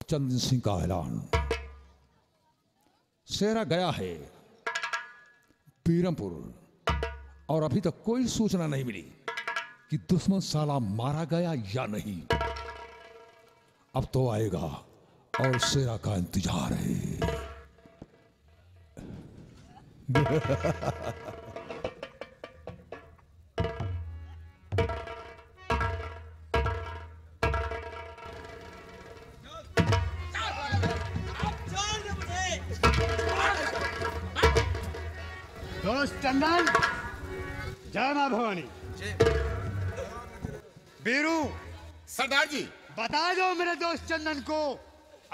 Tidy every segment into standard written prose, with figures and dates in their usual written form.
चंदन सिंह का ऐलान। शेरा गया है पीरमपुर और अभी तक कोई सूचना नहीं मिली कि दुश्मन साला मारा गया या नहीं। अब तो आएगा और शेरा का इंतजार है। दोस्त चंदन, जय मां भवानी। बीरू, सरदार जी बता दो मेरे दोस्त चंदन को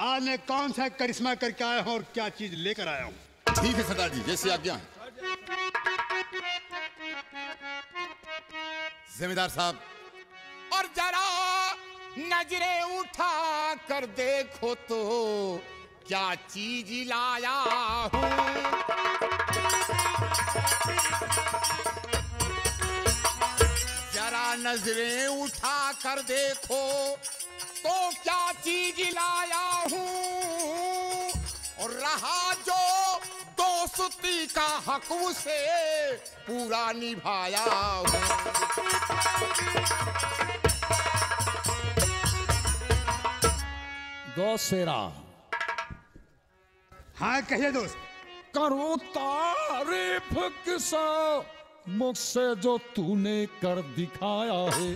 आज मैं कौन सा करिश्मा करके आया हूँ और क्या चीज लेकर आया हूँ। ठीक है सरदार जी, जैसी आज्ञा है। जमींदार साहब, और जरा नजरें उठा कर देखो तो क्या चीज लाया हूँ। जरा नजरें उठा कर देखो तो क्या चीज लाया हूँ। और रहा जो दोस्ती का हक उसे पूरा निभाया हूँ। दोस्त शेरा। हाँ कहिए दोस्त। करूं तारीफ किसा मुझसे जो तूने कर दिखाया है।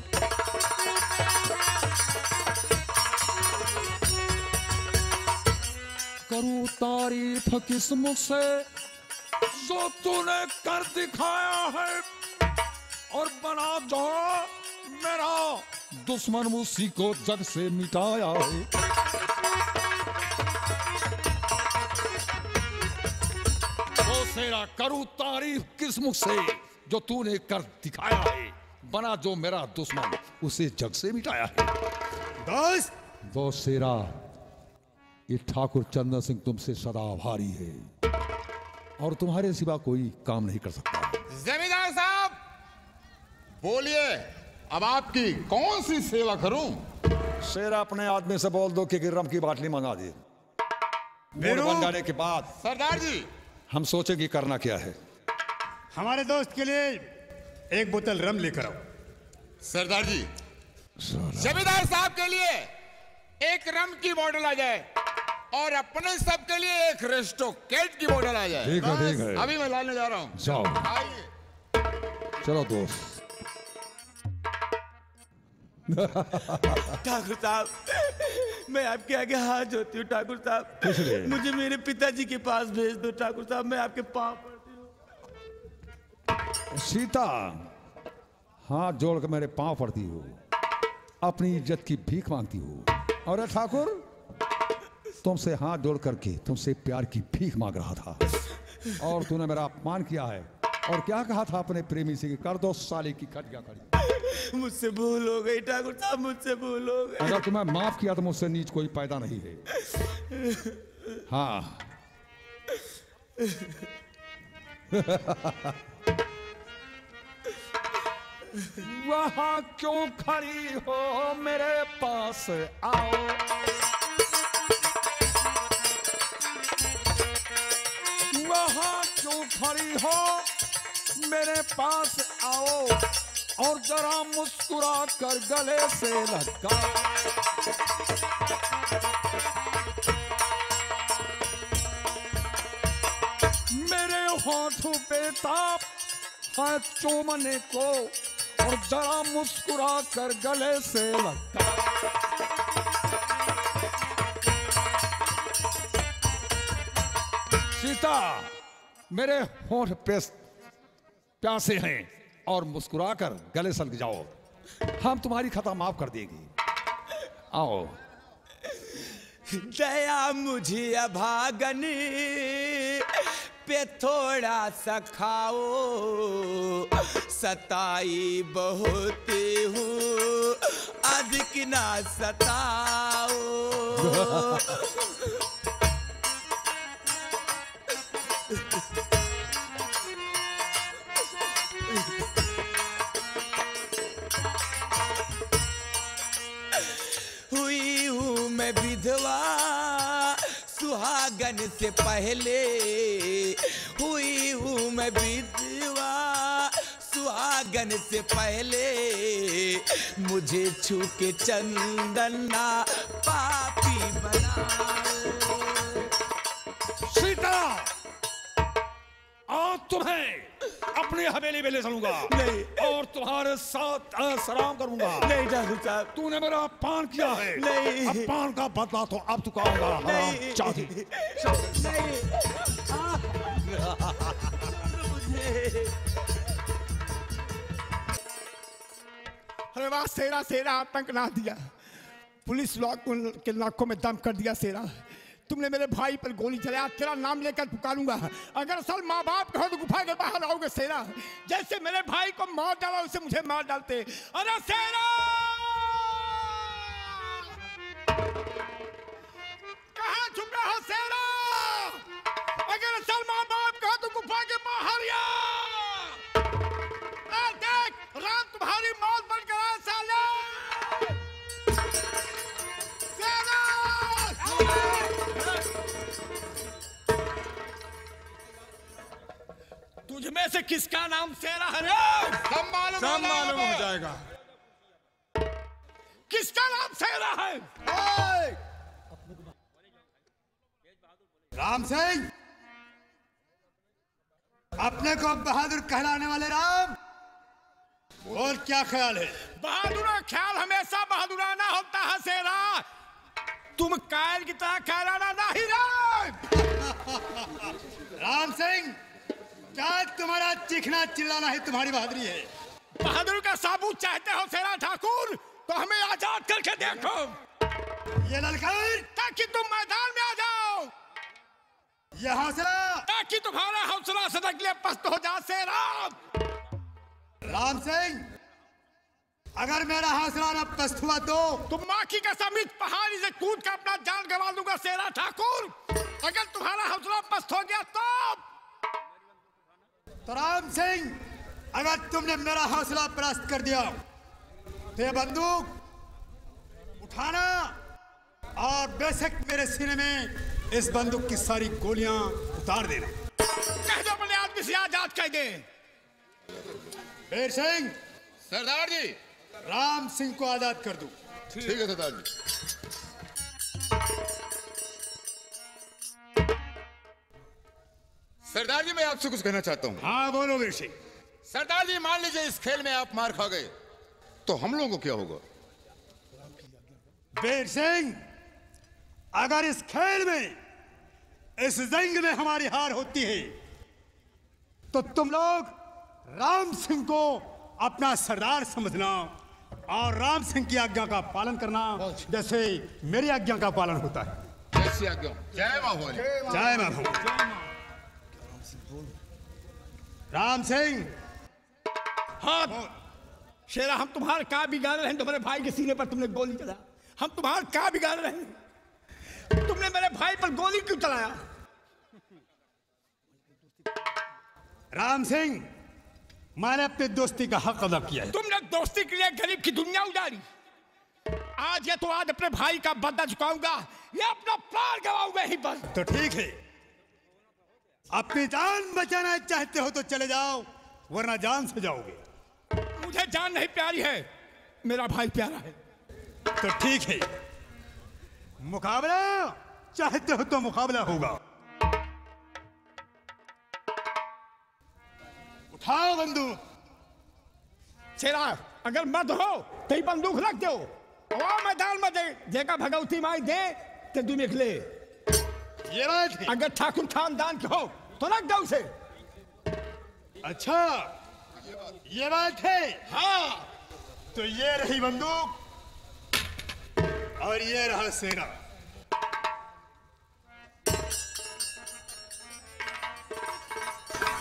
करूं तारीफ किस मुझसे जो तूने कर दिखाया है। और बना जो मेरा दुश्मन उसी को जग से मिटाया है। वो शेरा, करूं तारीफ किस मुख से जो तूने कर दिखाया है। बना जो मेरा दुश्मन उसे जग से मिटाया है। दोस्त शेरा, ये ठाकुर चंदन सिंह तुमसे सदा आभारी है और तुम्हारे सिवा कोई काम नहीं कर सकता। जमींदार साहब बोलिए, अब आपकी कौन सी सेवा करूं। शेरा, अपने आदमी से बोल दो कि रम की बाटली मंगा दे। मूड बन जाने के बाद सरदार जी हम सोचेंगे करना क्या है। हमारे दोस्त के लिए एक बोतल रम लेकर आओ। सरदार जी, जमींदार साहब के लिए एक रम की बोतल आ जाए और अपने सब के लिए एक रेस्टोकेट की बोतल आ जाए। ठीक है, ठीक है। अभी मैं लाने जा रहा हूँ। जाओ, आइए। चलो दोस्त। ठाकुर साहब, मैं आपके आगे हाथ जोड़ती हूँ। ठाकुर साहब, मुझे मेरे पिताजी के पास भेज दो। ठाकुर साहब, मैं आपके पाँव पड़ती हूँ। सीता, हाथ जोड़ के मेरे पांव पड़ती हो, अपनी इज्जत की भीख मांगती हो। और ठाकुर, तुमसे हाथ जोड़ करके तुमसे प्यार की भीख मांग रहा था और तूने मेरा अपमान किया है। और क्या कहा था अपने प्रेमी से कि कर दो साले की खटिया खड़ी। मुझसे भूल हो गई ठाकुर साहब, मुझसे भूल हो गई। अगर तुम्हें माफ किया तो मुझसे नीच कोई पैदा नहीं है। हाँ। वहाँ क्यों खड़ी हो, मेरे पास आओ। वहाँ क्यों खड़ी हो, मेरे पास आओ और जरा मुस्कुरा कर गले से लगा। मेरे होठों पे ताप है चूमने को और जरा मुस्कुरा कर गले से लगा। सीता, मेरे होठ पे प्यासे हैं और मुस्कुरा कर गले से लग जाओ, हम तुम्हारी खता माफ कर देंगे। आओ। दया मुझे अभागनी पे थोड़ा सा खाओ, सताई बहुत हूँ अधिक ना सताओ। हुई हूँ मैं विधवा सुहागन से पहले हुई हूँ मैं विधवा, सुहागन से पहले मुझे छू के चंदना पापी बनाओ। सीता, आज तुम्हें अपनी हवेली में ले चलूंगा नहीं। और तुम्हारे साथ सलाम करूंगा। नहीं ठाकुर साहब, तूने मेरा अपमान किया है, नहीं। अपमान का बदला तो अब चुकाऊंगा। नहीं। चाची, नहीं। अरे वाह सेरा, सेरा आतंक ना दिया, पुलिस लॉक के नाकों में दम कर दिया। सेरा, तुमने मेरे भाई पर गोली चलाया, तेरा नाम लेकर पुकारूंगा। अगर असल माँ बाप कहो तो गुफा के बाहर आओगे। सेरा, जैसे मेरे भाई को मार डाला उसे मुझे मार डालते। अरे सेरा, कहाँ छुपे हो सेरा? अगर असल माँ बाप कहो तो गुफा के बाहर आ। देख, राम तुम्हारी मौत बनकर आए साले। तुझ में से किसका नाम सेरा है? सब मालूम हो जाएगा। किसका नाम सेरा है? राम सिंह, अपने को बहादुर कहलाने वाले राम, और क्या ख्याल है? बहादुर का ख्याल हमेशा बहादुराना होता है सेरा। तुम कायल की तरह कहलाना नहीं रे। राम सिंह, क्या तुम्हारा चीखना चिल्लाना ही तुम्हारी बहादुरी है? बहादुर का साबूत चाहते हो सेरा ठाकुर, तो हमें आजाद करके देखो। ये ललकार, ताकि तुम मैदान में आ जाओ, ये हौसला, ताकि तुम्हारा हौसला सदक लिए पस्त हो जाए सेरा। राम सिंह, अगर मेरा हौसला न पस्त हुआ तो तुम माँ की कसम इस पहाड़ी से कूद कर अपना जान गंवा दूंगा सेरा ठाकुर। अगर तुम्हारा हौसला पस्त हो गया तो राम सिंह, अगर तुमने मेरा हौसला पस्त कर दिया तो ये बंदूक उठाना और बेशक मेरे सीने में इस बंदूक की सारी गोलियां उतार देना। कह दो अपने आदमी से आजाद कह दे। बेर सिंह, सरदार जी। राम सिंह को आजाद कर दो। ठीक है सरदार जी। सरदार जी, मैं आपसे कुछ कहना चाहता हूँ। हाँ बोलो बेर सिंह। सरदार जी, मान लीजिए इस खेल में आप मार खा गए तो हम लोगों को क्या होगा? बेर सिंह, अगर इस खेल में, इस जंग में हमारी हार होती है तो तुम लोग राम सिंह को अपना सरदार समझना और राम सिंह की आज्ञा का पालन करना, जैसे मेरी आज्ञा का पालन होता है। जैसी आज्ञा। जय मां भोले। जय मां भोले। राम सिंह, हाँ शेरा, हम तुम्हारे क्या बिगाड़ रहे हैं? तुम्हारे भाई के सीने पर तुमने गोली चला, हम तुम्हारे क्या बिगाड़ रहे हैं? तुमने मेरे भाई पर गोली क्यों चलाया? राम सिंह, मैंने अपनी दोस्ती का हक अदा किया है। तुमने दोस्ती के लिए गरीब की दुनिया उजाड़ी। आज ये तो आज अपने भाई का बदला चुकाऊंगा, ये अपना प्राण गवाऊंगा ही बस। तो ठीक है, अपनी जान बचाना चाहते हो तो चले जाओ, वरना जान से जाओगे। मुझे जान नहीं प्यारी है, मेरा भाई प्यारा है। तो ठीक है, मुकाबला चाहते हो तो मुकाबला होगा। उठाओ बंदूक। शेरा, अगर मर्द हो तो ही बंदूक रख दो, और मैदान में दे, जेका भगवती माई दे ते तुम निकले। ये बात है। अगर ठाकुर खानदान के हो तो रख दो उसे। अच्छा, ये बात है। हाँ, तो ये रही बंदूक और ये रहा सेना।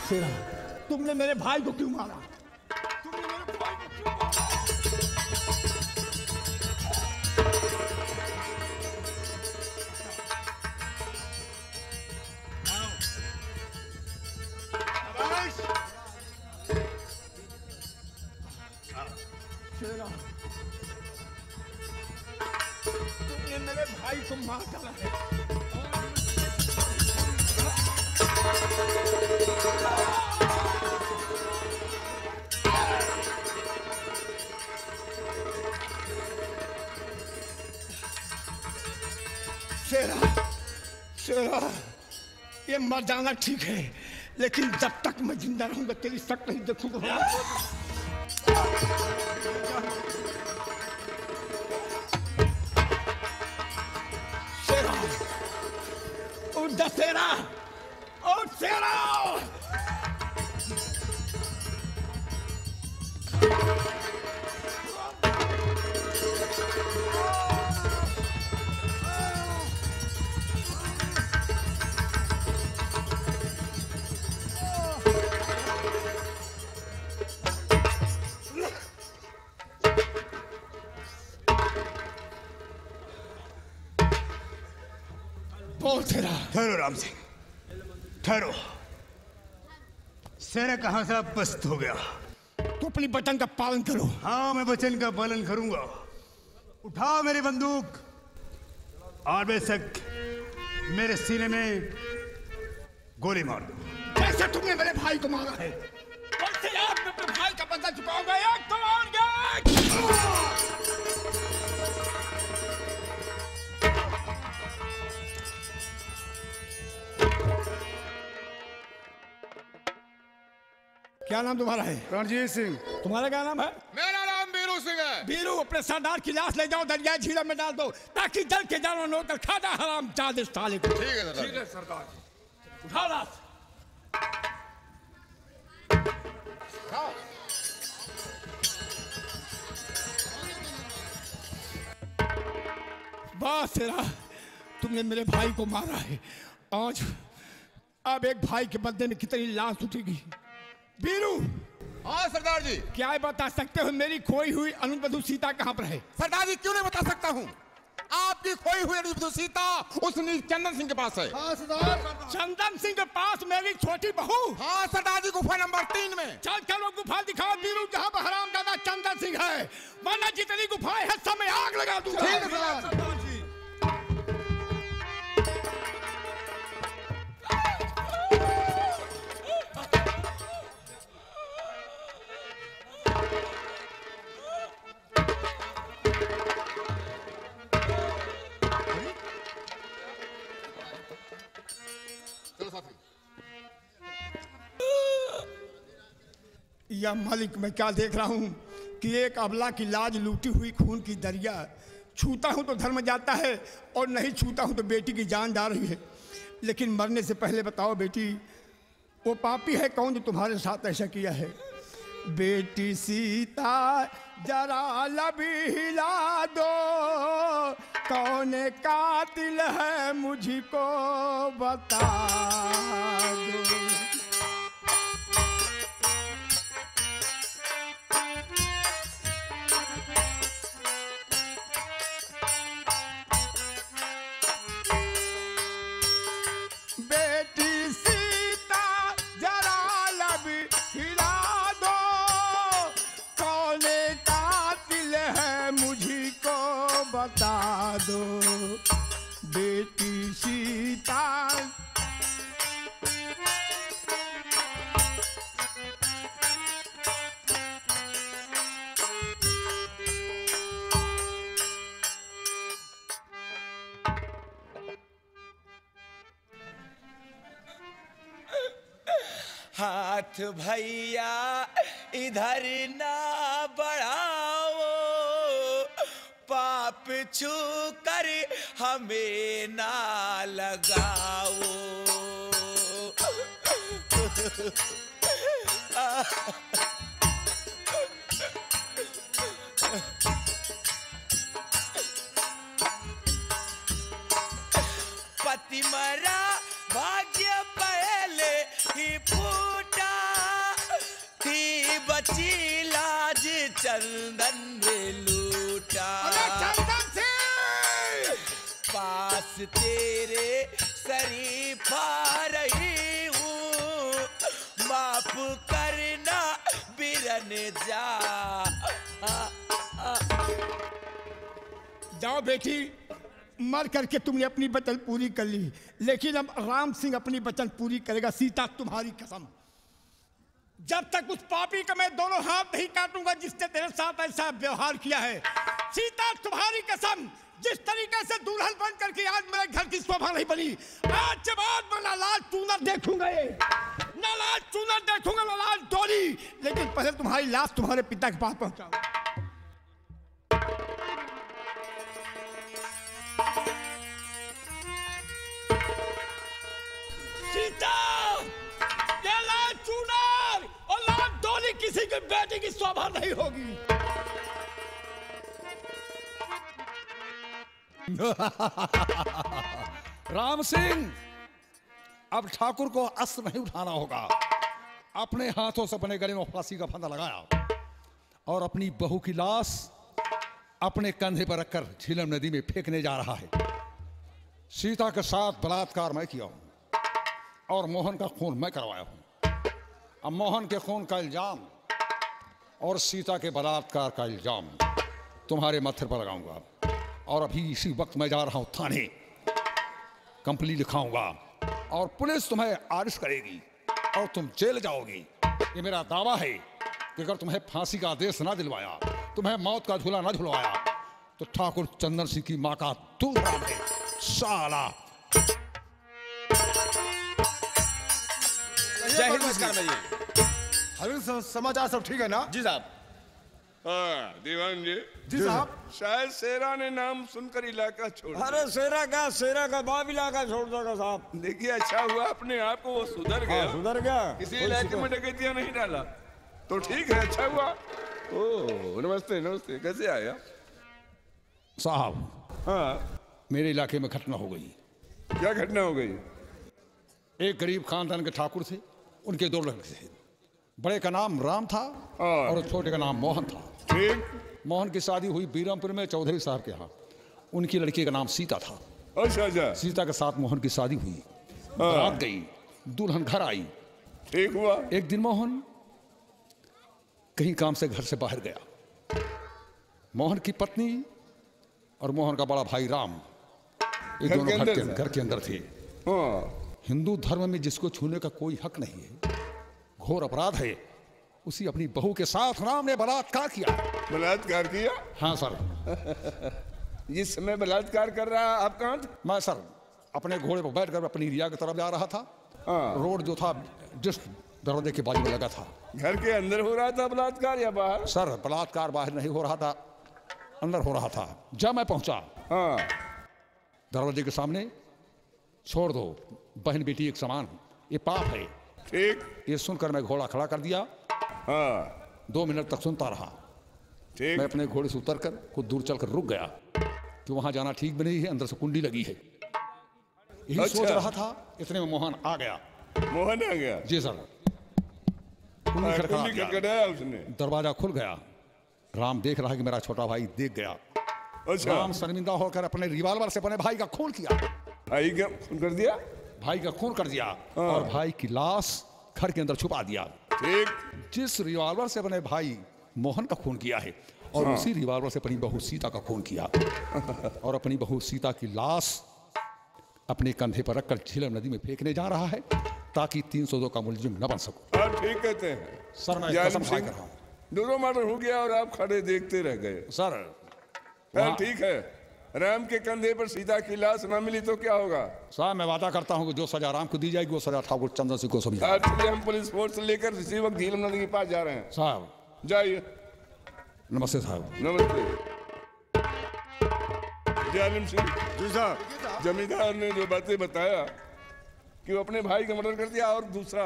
शेरा, तुमने मेरे भाई को क्यों मारा? तुमने मेरे भाई को क्यों मारा? शेरा, तुमने मेरे भाई को मार डाला है। शेरा, शेरा, ये मर जाना ठीक है, लेकिन जब तक मैं जिंदा रहूंगा तेरी शक्ल नहीं देखूंगा। शेरा, उठ जा शेरा, उठ शेरा। ठहरो राम सिंह, ठहरो। शेरा कहां से पस्त हो गया? तू अपनी वचन का पालन करो। हाँ, मैं वचन का पालन करूंगा। उठाओ मेरी बंदूक और बेशक मेरे सीने में गोली मार दो। कैसे तुमने मेरे भाई को मारा है? कैसे आप अपने भाई का बदला चुकाओगे? एक तो मारोगे। क्या नाम तुम्हारा है? रणजीत सिंह। तुम्हारा क्या नाम है? मेरा नाम बीरू सिंह है। बीरू, अपने सरदार की लाश ले जाओ, दरिया झील में डाल दो ताकि जल के जानवर न होकर खाना हराम चाद इस साले को। ठीक है सरदार। ठीक है सरदार। उठा लाश। बस शेरा, तुमने मेरे भाई को मारा है। आज अब एक भाई के बदले में कितनी लाश उठेगी। बीरू। हाँ सरदार जी। क्या ये बता सकते हो मेरी खोई हुई अनुवधु सीता कहाँ पर है? सरदार जी क्यों नहीं बता सकता हूँ। आपकी खोई हुई अनुवधु सीता उस नील चंदन सिंह के पास है। हाँ सरदार। चंदन सिंह के पास मेरी छोटी बहू? हाँ सरदार जी, गुफा नंबर 3 में। चल चलो गुफा दिखाओ बीरू, जहाँ पर हरामजादा चंदन सिंह है, वरना जितनी गुफाएं हैं सब में आग लगा दूंगा। ठीक है सरदार। या मालिक, मैं क्या देख रहा हूँ कि एक अबला की लाज लूटी हुई खून की दरिया। छूता हूँ तो धर्म जाता है और नहीं छूता हूँ तो बेटी की जान जा रही है। लेकिन मरने से पहले बताओ बेटी, वो पापी है कौन जो तुम्हारे साथ ऐसा किया है? बेटी सीता जरा लब हिला दो, कौन कातिल है मुझको बता दो। बता दो बेटी सीता। हाथ भैया इधर ना बढ़ाओ, पाप छू कर हमें ना लगाओ। पति मरा भाग्य पहले ही फूटा, थी बची लाज चंदन ने लूटा। पास तेरे शरीफा रही हूँ, माफ करना बिरन जा। जाओ बेटी, मर करके तुमने अपनी वचन पूरी कर ली, लेकिन अब राम सिंह अपनी वचन पूरी करेगा। सीता तुम्हारी कसम, जब तक उस पापी का मैं दोनों हाथ नहीं काटूंगा जिसने तेरे साथ ऐसा व्यवहार किया है। सीता तुम्हारी कसम, जिस तरीके से दुल्हन बन करके आज मेरे घर की शोभा नहीं बनी, आज के बाद मैं ना लाल चूनर देखूंगा, ना लाल चूनर देखूंगा, ना लाल डोरी, लेकिन पहले तुम्हारी लाश तुम्हारे पिता के पास पहुंचाऊंगा। सीता, ये लाल चूनर और लाल डोरी किसी की बेटी की शोभा नहीं होगी। राम सिंह, अब ठाकुर को अस्त्र नहीं उठाना होगा। अपने हाथों से अपने गले में फांसी का फंदा लगाया और अपनी बहू की लाश अपने कंधे पर रखकर झीलम नदी में फेंकने जा रहा है। सीता के साथ बलात्कार मैं किया हूं और मोहन का खून मैं करवाया हूं। अब मोहन के खून का इल्जाम और सीता के बलात्कार का इल्जाम तुम्हारे माथे पर लगाऊंगा और अभी इसी वक्त मैं जा रहा हूं थाने, कंप्लेंट लिखाऊंगा और पुलिस तुम्हें अरेस्ट करेगी और तुम जेल जाओगे। ये मेरा दावा है कि अगर तुम्हें फांसी का आदेश ना दिलवाया, तुम्हें मौत का झूला ना झुलवाया, तो ठाकुर चंदन सिंह की मां का दूल्हा है साला। जय हिंद। नमस्कार भैया। हरीश, समाचार सब ठीक है ना? जी साहब। हाँ दीवान जी। जी साहब। शायद शेरा ने नाम सुनकर इलाका छोड़ दिया। अरे शेरा का बाप इलाका छोड़ देगा साहब। देखिए अच्छा हुआ अपने आप को वो सुधर गया। सुधर गया, किसी इलाके में डकैतियां नहीं डाला तो ठीक है, अच्छा हुआ। ओह नमस्ते नमस्ते, कैसे आया साहब? हाँ मेरे इलाके में घटना हो गई। क्या घटना हो गई? एक गरीब खानदान के ठाकुर थे, उनके दो लड़के थे। बड़े का नाम राम था और छोटे का नाम मोहन था। ठीक। मोहन की शादी हुई बीरमपुर में चौधरी साहब के यहाँ। उनकी लड़की का नाम सीता था। अच्छा अच्छा। सीता के साथ मोहन की शादी हुई, बारात गई, दुल्हन घर आई। ठीक हुआ। एक दिन मोहन कहीं काम से घर से बाहर गया। मोहन की पत्नी और मोहन का बड़ा भाई राम, ये दोनों घर के अंदर थे। हिंदू धर्म में जिसको छूने का कोई हक नहीं है, घोर अपराध है, उसी अपनी बहू के साथ राम ने बलात्कार किया। बलात्कार किया? हाँ सर। जिस समय बलात्कार कर रहा आप कहाँ थे? मैं सर अपने घोड़े पर बैठकर अपनी रिया की तरफ जा रहा था। रोड जो था जिस दरवाजे के बाजू में लगा था। घर के अंदर हो रहा था बलात्कार या बाहर? सर बलात्कार बाहर नहीं हो रहा था, अंदर हो रहा था। जब मैं पहुंचा दरवाजे के सामने, छोड़ दो बहन बेटी एक समान, ये पाप है। ठीक। ये सुनकर मैं घोड़ा खड़ा कर दिया। 2 मिनट तक सुनता रहा। ठीक। मैं अपने घोड़े से उतरकर कुछ दूर चलकर रुक गया कि वहां जाना ठीक भी नहीं है, अंदर से कुंडी लगी है। यही सोच रहा था, इतने में मोहन आ गया। मोहन आ गया? जी सर। कुंडी खड़खड़ाया उसने, दरवाजा खुल गया। राम देख रहा है कि मेरा छोटा भाई देख गया। अच्छा। राम शर्मिंदा होकर अपने रिवाल्वर से अपने भाई का खून किया। भाई का खून कर दिया? भाई का खून कर दिया और भाई की लाश घर के अंदर छुपा दिया। ठीक। जिस रिवाल्वर से अपने भाई मोहन का खून किया है और उसी रिवाल्वर से अपनी बहू सीता का खून किया और अपनी बहू सीता की लाश अपने कंधे पर रखकर झीलम नदी में फेंकने जा रहा है ताकि 302 का मुलजिम न बन सकूं। हाँ ठीक कहते हैं सर। मैं कसम खा कर रहा हूं। दोनों मर्डर हो गया और आप खड़े देखते रह गए। सर ठीक है, राम के कंधे पर सीता की लाश न मिली तो क्या होगा? साहब मैं वादा करता हूं कि जो सजा राम को दी जाएगी वो सजा ठाकुर चंदन सिंह को सभी। आज हम पुलिस फोर्स लेकर इसी वक्त झीलम नदी के पास जा रहे हैं। साहब जाइए। नमस्ते साहब। नमस्ते। जालिम सिंह। जी साहब। जमींदार ने जो बातें बताया कि वो अपने भाई का मर्डर कर दिया और दूसरा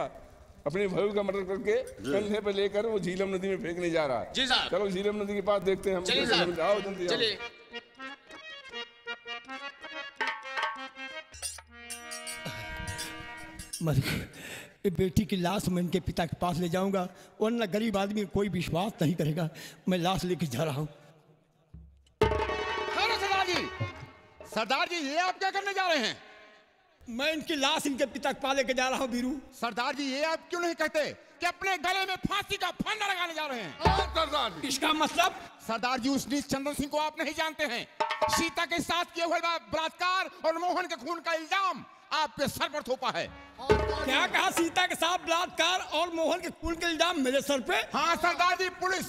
अपने भाई का मर्डर करके कंधे पे लेकर वो झीलम नदी में फेंकने जा रहा है। जी साहब। चलो झीलम नदी के पास देखते हैं हम। चलिए साहब। आओ जल्दी आओ। चलिए। मलिक, ये बेटी की लाश मैं इनके पिता के पास ले जाऊंगा, वरना गरीब आदमी कोई विश्वास नहीं करेगा। मैं लाश लेके जा रहा हूँ। सरदार जी ये आप क्या करने जा रहे हैं? मैं इनकी लाश इनके पिता के पास लेके जा रहा हूँ। बीरू सरदार जी ये आप क्यों नहीं कहते कि अपने गले में फांसी का फंदा लगाने जा रहे हैं। सरदार जी, इसका मतलब? सरदार जी, उस नीच चंदन सिंह को आप नहीं जानते हैं। सीता के साथ किए हुए बलात्कार और मोहन के खून का इल्जाम आपके सर पर थोपा है। क्या कहा? सीता के साथ बलात्कार और मोहन के खून के इल्जाम मेरे सर पे? हाँ सरदार जी, पुलिस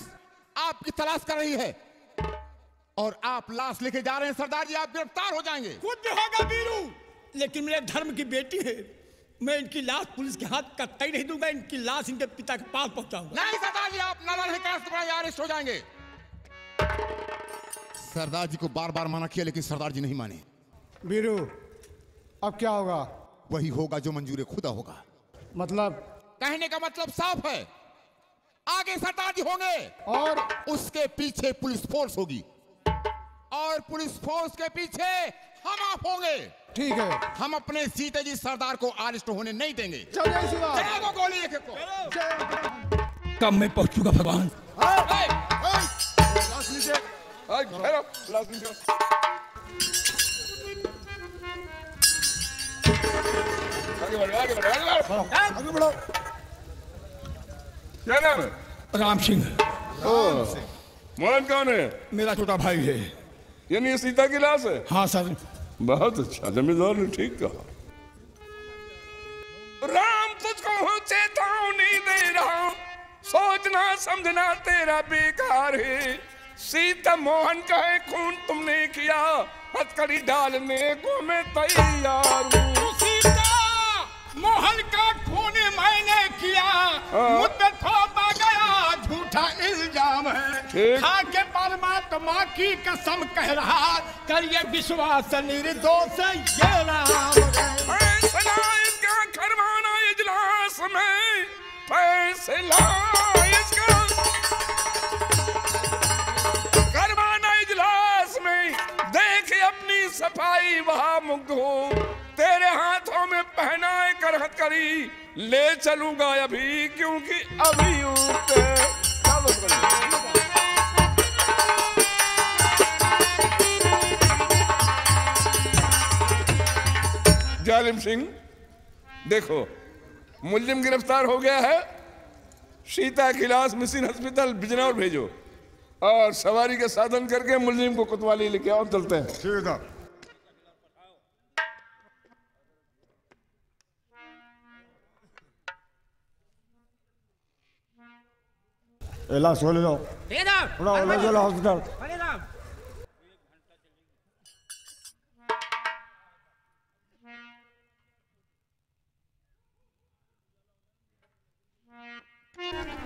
आपकी तलाश कर रही है और आप लाश लेके जा रहे हैं। सरदार जी, आप गिरफ्तार हो जाएंगे। कुछ भी होगा वीरू, लेकिन मेरे धर्म की बेटी है। मैं इनकी लाश पुलिस के हाथ कतई नहीं दूंगा। इनकी लाश इनके पिता के पास पहुंचाऊंगा। नहीं सरदार जी, आप नालायक हैं, केस में अरेस्ट हो जाएंगे। सरदार जी को बार बार मना किया लेकिन सरदार जी नहीं माने। वीरू, अब क्या होगा? वही होगा जो मंजूर खुदा होगा। मतलब? कहने का मतलब साफ है, आगे सरदार जी होंगे और उसके पीछे पुलिस फोर्स होगी और पुलिस फोर्स के पीछे हम आप होंगे। ठीक है, हम अपने सीते जी सरदार को अरेस्ट होने नहीं देंगे। चलिए शिवा। चलो गोली एक एक को। कब मैं पहुंचूंगा भगवान? लाश नीचे, ठहरो, लाश नीचे। आगे बढ़ो, आगे बढ़ो, आगे बढ़ो, आगे बढ़ो। क्या नाम है? राम सिंह। मोहन कौन है? मेरा छोटा भाई है। यानी ये सीता की लाश है? हाँ सर। बहुत अच्छा, जमींदार ने ठीक कहा। राम तुझको हो चेतावनी दे रहा, सोचना समझना तेरा बेकार है। सीता मोहन का है खून तुमने किया, हथकड़ी डालने को मैं तैयार हूँ। सीता मोहन का खून मैंने किया, मुझ पे थोपा गया झूठा इल्जाम है। खाके परमात्मा की कसम कह रहा, करिए विश्वास निर्दोष ये राम है। फैसला इसका करवाना इजलास में, फैसला इसका करवाना इजलास में। देख अपनी सफाई वहाँ मुग्ध हो, तेरे हाथों में पहनाए कर हथकड़ी ले चलूंगा अभी, क्योंकि अभी उठे। जालिम सिंह, देखो मुल्जिम गिरफ्तार हो गया है। सीता की लाश मिशन हॉस्पिटल बिजनौर भेजो और सवारी के साधन करके मुल्जिम को कोतवाली लेके आओ, चलते हैं। ठीक है। लाश ले जाओ, उड़ाओ, ले चलो हॉस्पिटल।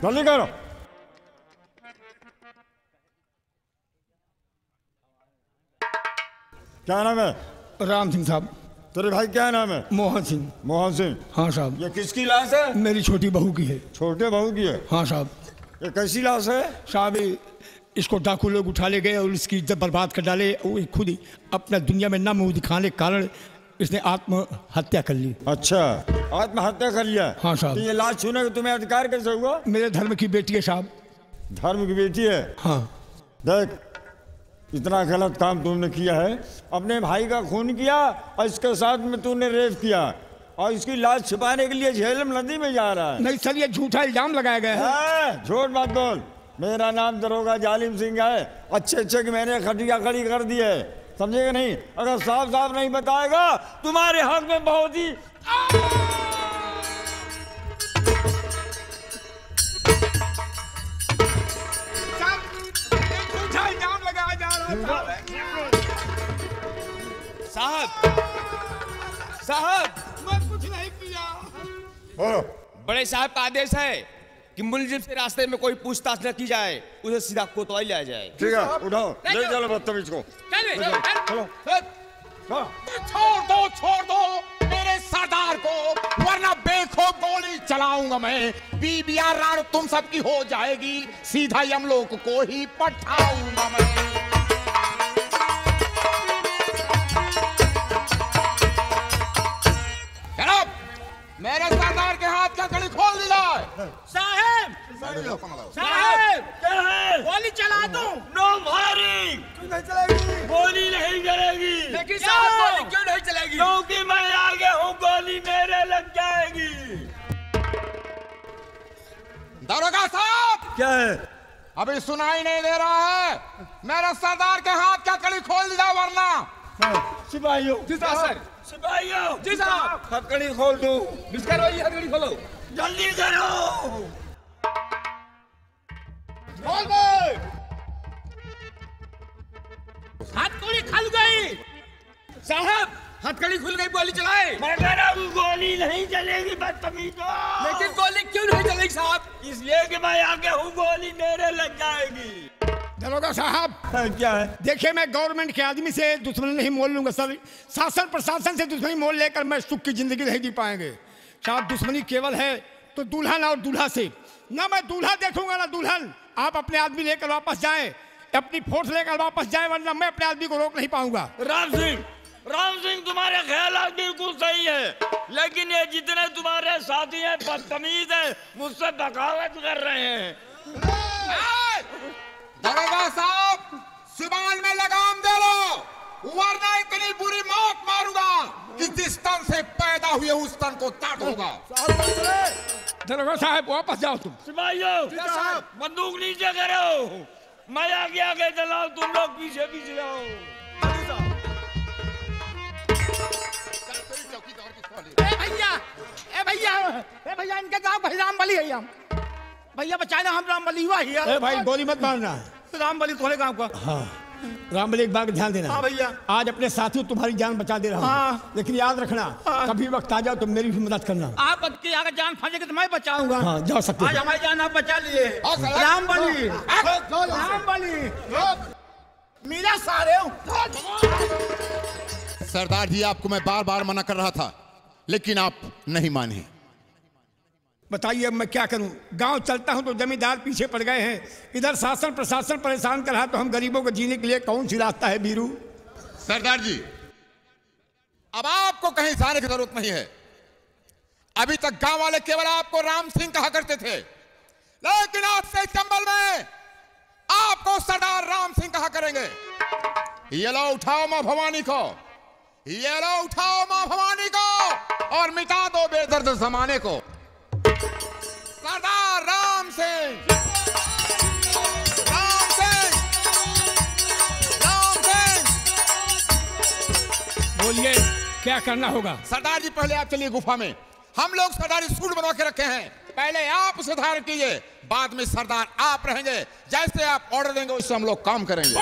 जल्दी करो। क्या नाम है? राम सिंह साहब। तेरे भाई क्या नाम है? मोहन सिंह। मोहन सिंह। हाँ साहब। ये किसकी लाश है? मेरी छोटी बहू की है। छोटे बहू की है? हाँ साहब। ये कैसी लाश है? साहब इसको डाकू लोग उठा ले गए और इसकी इज्जत बर्बाद कर डाले। वो खुद ही अपना दुनिया में ना मुंह दिखाने के कारण इसने आत्महत्या कर ली। अच्छा, आत्महत्या कर लिया? हाँ साहब। तो ये लाश छूने का तुम्हें अधिकार कैसे हुआ? मेरे धर्म की बेटी है साहब। धर्म की बेटी है? हाँ। देख, इतना गलत काम तुमने किया है। अपने भाई का खून किया और इसके साथ में तूने रेप किया और इसकी लाश छिपाने के लिए झेलम नदी में जा रहा है। नहीं सर, ये झूठा इल्जाम लगाया गया है। झूठ मत बोल। मेरा नाम दरोगा जालिम सिंह है। अच्छे की मैंने खटिया खड़ी कर दी है, समझेगा नहीं? अगर साफ साफ नहीं बताएगा तुम्हारे हाथ में बहुत ही झूठा इल्जाम लगाया जा रहा है। साहब मैं कुछ नहीं किया। बड़े साहब का आदेश है कि मुलजिम से रास्ते में कोई पूछताछ न की जाए, उसे सीधा कोतवाली लाया जाए। ठीक है, उठाओ, ले चलो बदतमीज को। चलो। छोड़ दो मेरे सरदार को, वरना बेखौफ गोली चलाऊंगा मैं। बीबिया राण तुम सबकी हो जाएगी, सीधा यमलोक को ही पठाऊंगा मैं। मेरे सरदार के हाथ का कड़ी खोल दी जाए। साहब क्या है? गोली चला दो। No firing. नहीं चलेगी गोली नहीं चलेगी। लेकिन साहब गोली क्यों नहीं चलेगी? क्योंकि मैं आगे हूँ, गोली मेरे लग जाएगी। दरोगा साहब, क्या है? अभी सुनाई नहीं दे रहा है? मेरे सरदार के हाथ का कड़ी खोल दिया वरना। सिपाहियों, जी साहब। सिपाहियों, जी साहब। हथकड़ी खोल दो। बिस्कर भाई हथकड़ी खोलो। जल्दी करो। खोल दे। हथकड़ी खुल गई साहब, हथकड़ी खुल गई, गोली चलाए। मैं कह रहा हूँ गोली नहीं चलेगी बदतमीजों। लेकिन गोली क्यों नहीं चलेगी साहब? इसलिए कि मैं आगे हूँ, गोली मेरे लग जाएगी। दरोगा साहब, क्या है? देखिए मैं गवर्नमेंट के आदमी से दुश्मनी नहीं मोल लूंगा सर। शासन प्रशासन से दुश्मनी मोल लेकर मैं सुख की जिंदगी नहीं जी पाएंगे साहब। दुश्मनी केवल है तो दुल्हन और दूल्हा से। ना मैं दूल्हा देखूंगा ना दुल्हन। आप अपने आदमी लेकर वापस जाएं, अपनी फोर्स लेकर वापस जाएं, वरना मैं अपने आदमी को रोक नहीं पाऊंगा। राम सिंह तुम्हारे ख्यालात बिल्कुल सही है, लेकिन ये जितने तुम्हारे साथी हैं बदतमीज हैं, मुझसे बगावत कर रहे हैं। दरोगा साहब, जुबान में लगाम दे लो, वरना इतनी बुरी मौत मारूंगा कि जिस तन से पैदा हुए उस तन को ताट होगा। दरोगा साहब वापस जाओ तुम। सिपाहियों, बंदूक नीचे करो। मैं आगे आगे चलाऊं, तुम लोग पीछे पीछे आओ। भैया इनके गाँव भाई रामबली है हम। भैया बचाना, हम रामबली हुआ ही है। भाई गोली मत मारना। रामबली तुम्हारे गांव का। हाँ रामबली, एक बात ध्यान देना। हाँ भैया। आज अपने साथियों तुम्हारी जान बचा दे रहा हूँ। हाँ। लेकिन याद रखना, कभी वक्त आ जाओ तो मेरी भी मदद करना। आप अगर जान फंसेगी तो मैं बचाऊंगा। हाँ जा सकते आज हमारी जान आप बचा लिए। रामबली, रामबली, मेरा सारे। सरदार जी, आपको मैं बार बार मना कर रहा था, लेकिन आप नहीं माने। बताइए अब मैं क्या करूं? गांव चलता हूं तो जमींदार पीछे पड़ गए हैं, इधर शासन प्रशासन परेशान कर रहा, तो हम गरीबों को जीने के लिए कौन सी रास्ता है बीरू? सरदार जी, अब आपको कहीं जाने की जरूरत नहीं है। अभी तक गांव वाले केवल आपको राम सिंह कहा करते थे, लेकिन आज से चंबल में आपको सरदार राम सिंह कहा करेंगे। ये लो उठाओ मां भवानी को, ये लो उठाओ मां भवानी को और मिटा दो बेदर्द जमाने को। सरदार राम सिंह, राम सिंह, राम सिंह। बोलिए क्या करना होगा? सरदार जी, पहले आप चलिए गुफा में। हम लोग सरदारी सूट बनवा के रखे हैं, पहले आप उसे धारण कीजिए, बाद में सरदार आप रहेंगे। जैसे आप ऑर्डर देंगे उससे हम लोग काम करेंगे।